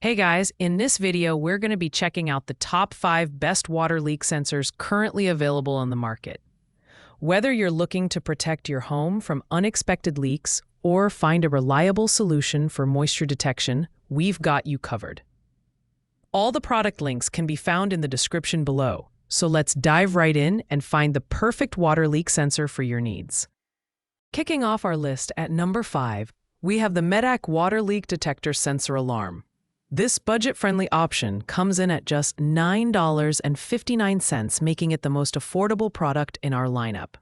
Hey guys, in this video, we're going to be checking out the top 5 best water leak sensors currently available on the market. Whether you're looking to protect your home from unexpected leaks or find a reliable solution for moisture detection, we've got you covered. All the product links can be found in the description below, so let's dive right in and find the perfect water leak sensor for your needs. Kicking off our list at number 5, we have the Metac Water Leak Detector Sensor Alarm. This budget-friendly option comes in at just $9.59, making it the most affordable product in our lineup.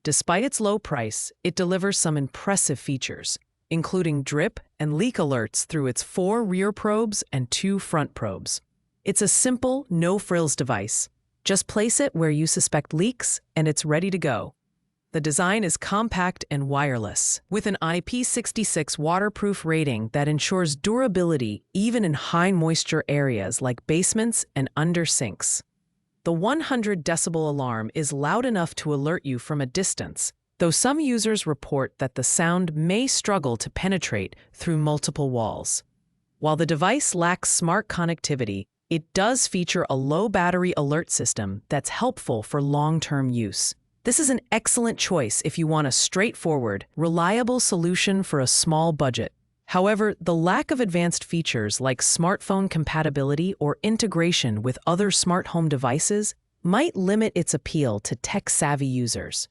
Despite its low price, it delivers some impressive features, including drip and leak alerts through its 4 rear probes and 2 front probes. It's a simple, no-frills device. Just place it where you suspect leaks, and it's ready to go. The design is compact and wireless, with an IP66 waterproof rating that ensures durability even in high-moisture areas like basements and under sinks. The 100 decibel alarm is loud enough to alert you from a distance, though some users report that the sound may struggle to penetrate through multiple walls. While the device lacks smart connectivity, it does feature a low-battery alert system that's helpful for long-term use. This is an excellent choice if you want a straightforward, reliable solution for a small budget. However, the lack of advanced features like smartphone compatibility or integration with other smart home devices might limit its appeal to tech-savvy users.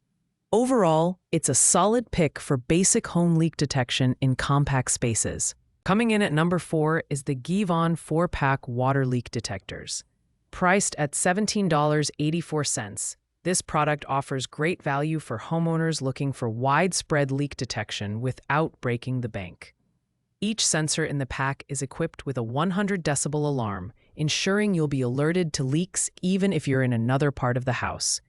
Overall, it's a solid pick for basic home leak detection in compact spaces. Coming in at number 4 is the Guevon 4-pack water leak detectors. Priced at $17.84. This product offers great value for homeowners looking for widespread leak detection without breaking the bank. Each sensor in the pack is equipped with a 100 decibel alarm, ensuring you'll be alerted to leaks even if you're in another part of the house.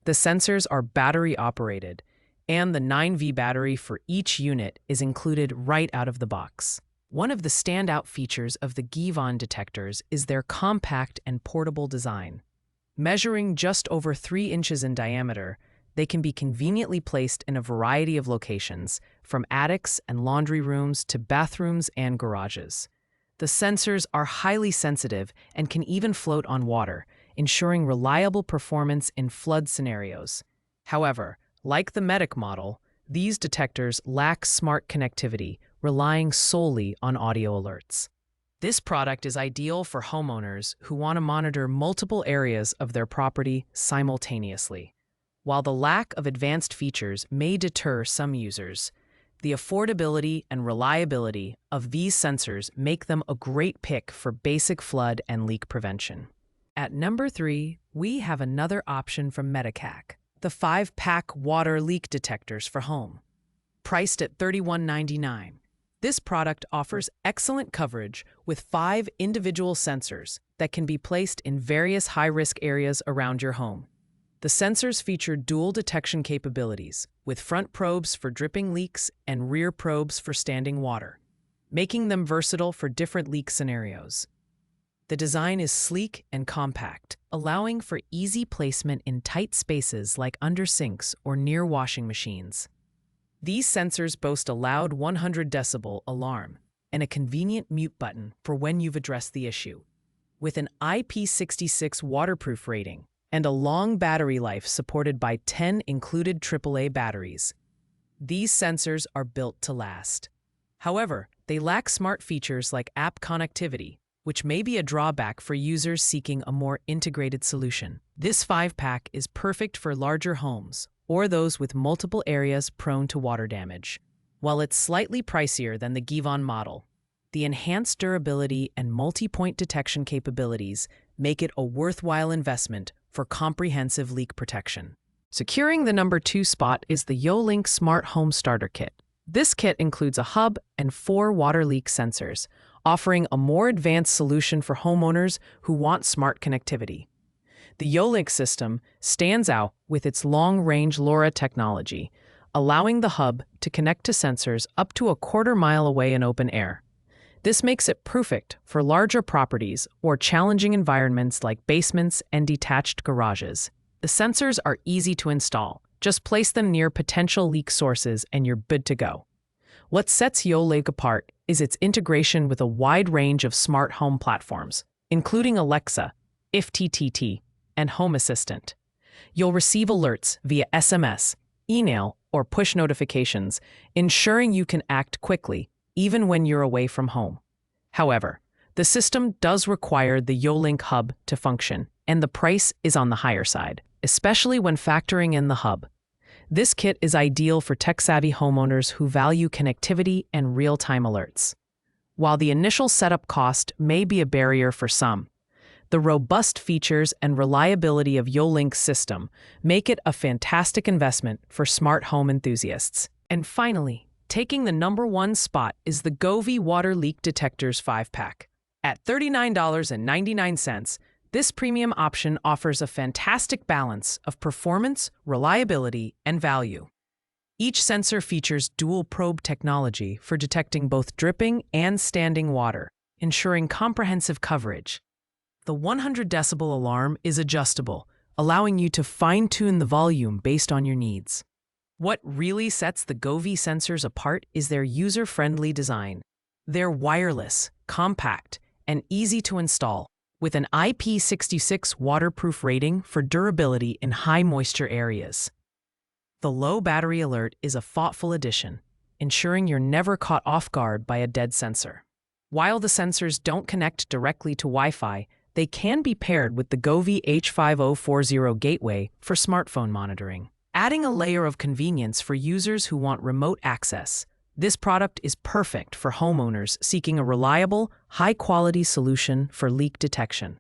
The sensors are battery operated, and the 9V battery for each unit is included right out of the box. One of the standout features of the Guevon detectors is their compact and portable design. Measuring just over 3 inches in diameter, they can be conveniently placed in a variety of locations, from attics and laundry rooms to bathrooms and garages. The sensors are highly sensitive and can even float on water, ensuring reliable performance in flood scenarios. However, like the Metac model, these detectors lack smart connectivity, relying solely on audio alerts. This product is ideal for homeowners who want to monitor multiple areas of their property simultaneously. While the lack of advanced features may deter some users, the affordability and reliability of these sensors make them a great pick for basic flood and leak prevention. At number 3, we have another option from Metac, the 5-pack water leak detectors for home. Priced at $31.99. This product offers excellent coverage with 5 individual sensors that can be placed in various high-risk areas around your home. The sensors feature dual detection capabilities, with front probes for dripping leaks and rear probes for standing water, making them versatile for different leak scenarios. The design is sleek and compact, allowing for easy placement in tight spaces like under sinks or near washing machines. These sensors boast a loud 100 decibel alarm and a convenient mute button for when you've addressed the issue. With an IP66 waterproof rating and a long battery life supported by 10 included AAA batteries, these sensors are built to last. However, they lack smart features like app connectivity, which may be a drawback for users seeking a more integrated solution. This 5-pack is perfect for larger homes or those with multiple areas prone to water damage. While it's slightly pricier than the Guevon model, the enhanced durability and multi-point detection capabilities make it a worthwhile investment for comprehensive leak protection. Securing the number 2 spot is the Yolink Smart Home Starter Kit. This kit includes a hub and 4 water leak sensors, offering a more advanced solution for homeowners who want smart connectivity. The Yolink system stands out with its long-range LoRa technology, allowing the hub to connect to sensors up to a quarter-mile away in open air. This makes it perfect for larger properties or challenging environments like basements and detached garages. The sensors are easy to install. Just place them near potential leak sources and you're good to go. What sets Yolink apart is its integration with a wide range of smart home platforms, including Alexa, IFTTT, and Home Assistant. You'll receive alerts via SMS, email, or push notifications, ensuring you can act quickly, even when you're away from home. However, the system does require the Yolink hub to function, and the price is on the higher side, especially when factoring in the hub. This kit is ideal for tech-savvy homeowners who value connectivity and real-time alerts. While the initial setup cost may be a barrier for some, the robust features and reliability of Yolink's system make it a fantastic investment for smart home enthusiasts. And finally, taking the #1 spot is the Guevon Water Leak Detectors 5-pack. At $39.99, this premium option offers a fantastic balance of performance, reliability, and value. Each sensor features dual probe technology for detecting both dripping and standing water, ensuring comprehensive coverage. The 100 decibel alarm is adjustable, allowing you to fine-tune the volume based on your needs. What really sets the Guevon sensors apart is their user-friendly design. They're wireless, compact, and easy to install, with an IP66 waterproof rating for durability in high-moisture areas. The low battery alert is a thoughtful addition, ensuring you're never caught off guard by a dead sensor. While the sensors don't connect directly to Wi-Fi, they can be paired with the Guevon H5040 gateway for smartphone monitoring, adding a layer of convenience for users who want remote access. This product is perfect for homeowners seeking a reliable, high-quality solution for leak detection.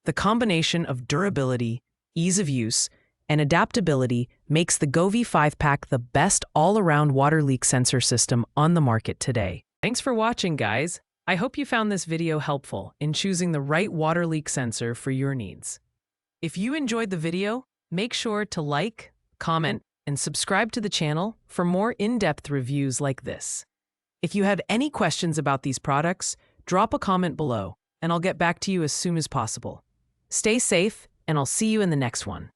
The combination of durability, ease of use, and adaptability makes the Guevon 5-pack the best all-around water leak sensor system on the market today. Thanks for watching, guys. I hope you found this video helpful in choosing the right water leak sensor for your needs. If you enjoyed the video, make sure to like, comment, and subscribe to the channel for more in-depth reviews like this. If you have any questions about these products, drop a comment below, and I'll get back to you as soon as possible. Stay safe, and I'll see you in the next one.